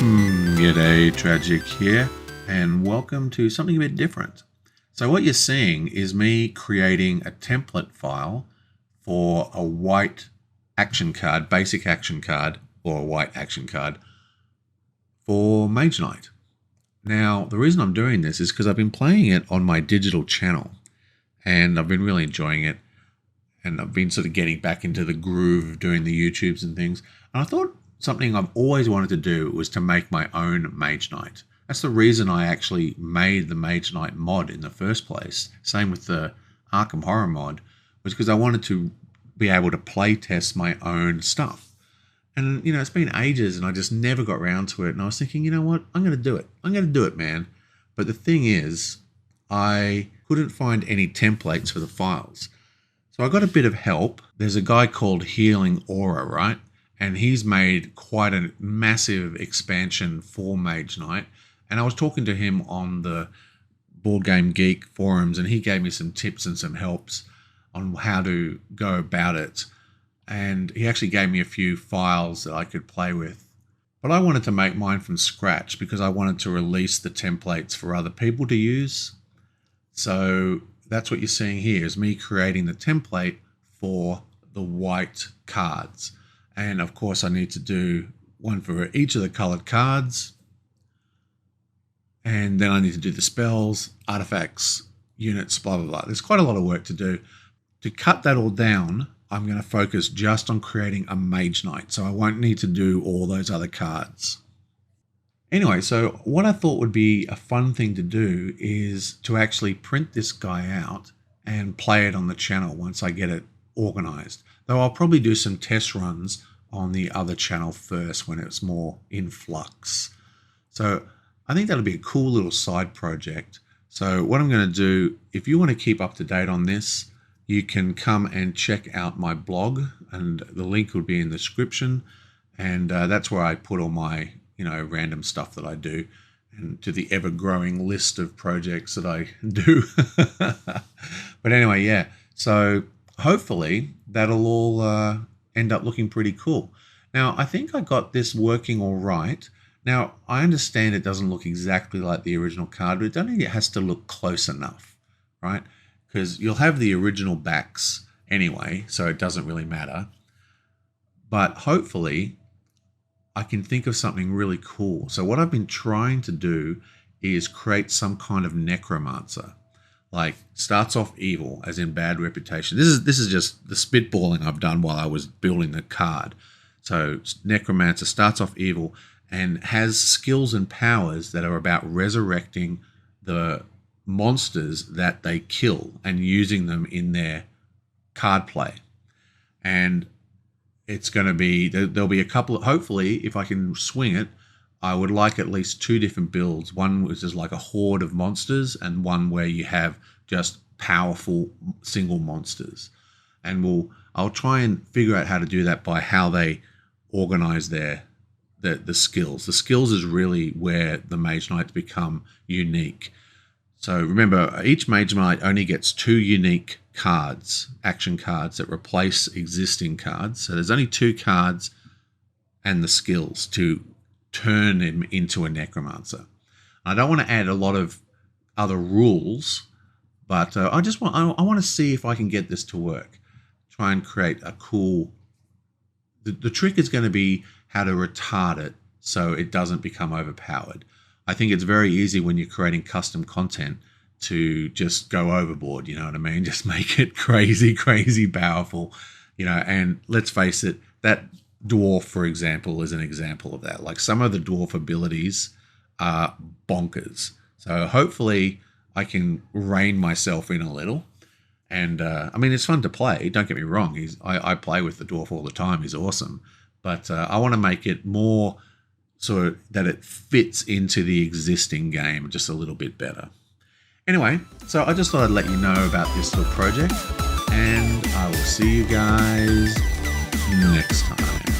G'day, Tragic here, and welcome to something a bit different. So what you're seeing is me creating a template file for a white action card, basic action card, or a white action card for Mage Knight. Now, the reason I'm doing this is because I've been playing it on my digital channel, and I've been really enjoying it, and I've been sort of getting back into the groove of doing the YouTubes and things, and I thought something I've always wanted to do was to make my own Mage Knight. That's the reason I actually made the Mage Knight mod in the first place. Same with the Arkham Horror mod, was because I wanted to be able to play test my own stuff. And, you know, it's been ages and I just never got around to it. And I was thinking, you know what, I'm going to do it. I'm going to do it, man. But the thing is, I couldn't find any templates for the files. So I got a bit of help. There's a guy called Healing Aura, right? And he's made quite a massive expansion for Mage Knight. And I was talking to him on the Board Game Geek forums, and he gave me some tips and some helps on how to go about it. And he actually gave me a few files that I could play with. But I wanted to make mine from scratch because I wanted to release the templates for other people to use. So that's what you're seeing here, is me creating the template for the white cards. And of course I need to do one for each of the colored cards. And then I need to do the spells, artifacts, units, blah, blah, blah. There's quite a lot of work to do. To cut that all down, I'm going to focus just on creating a Mage Knight. So I won't need to do all those other cards. Anyway, so what I thought would be a fun thing to do is to actually print this guy out and play it on the channel once I get it organized. Though I'll probably do some test runs on the other channel first when it's more in flux. So I think that'll be a cool little side project. So what I'm going to do, if you want to keep up to date on this, you can come and check out my blog, and the link will be in the description. And that's where I put all my, you know, random stuff that I do, and to the ever-growing list of projects that I do. But anyway, yeah. So hopefully that'll all end up looking pretty cool. Now, I think I got this working all right. Now, I understand it doesn't look exactly like the original card, but I don't think it has to look close enough, right? Because you'll have the original backs anyway, so it doesn't really matter. But hopefully I can think of something really cool. So what I've been trying to do is create some kind of necromancer. Like, starts off evil, as in bad reputation. This is just the spitballing I've done while I was building the card. So necromancer starts off evil and has skills and powers that are about resurrecting the monsters that they kill and using them in their card play. And it's going to be, there'll be a couple of, hopefully, if I can swing it, I would like at least two different builds. One which is like a horde of monsters, and one where you have just powerful single monsters. And I'll try and figure out how to do that by how they organize the skills. The skills is really where the Mage Knights become unique. So remember, each Mage Knight only gets 2 unique cards, action cards that replace existing cards. So there's only 2 cards and the skills to turn him into a necromancer. I don't want to add a lot of other rules, but I want to see if I can get this to work. Try and create a cool. The trick is going to be how to retard it so it doesn't become overpowered. I think it's very easy when you're creating custom content to just go overboard, you know what I mean? Just make it crazy, crazy powerful, you know, and let's face it, that dwarf, for example, is an example of that. Like, some of the dwarf abilities are bonkers. So hopefully I can rein myself in a little. And I mean, it's fun to play. Don't get me wrong. I play with the dwarf all the time. He's awesome. But I want to make it more so that it fits into the existing game just a little bit better. Anyway, so I just thought I'd let you know about this little project. And I will see you guys next time.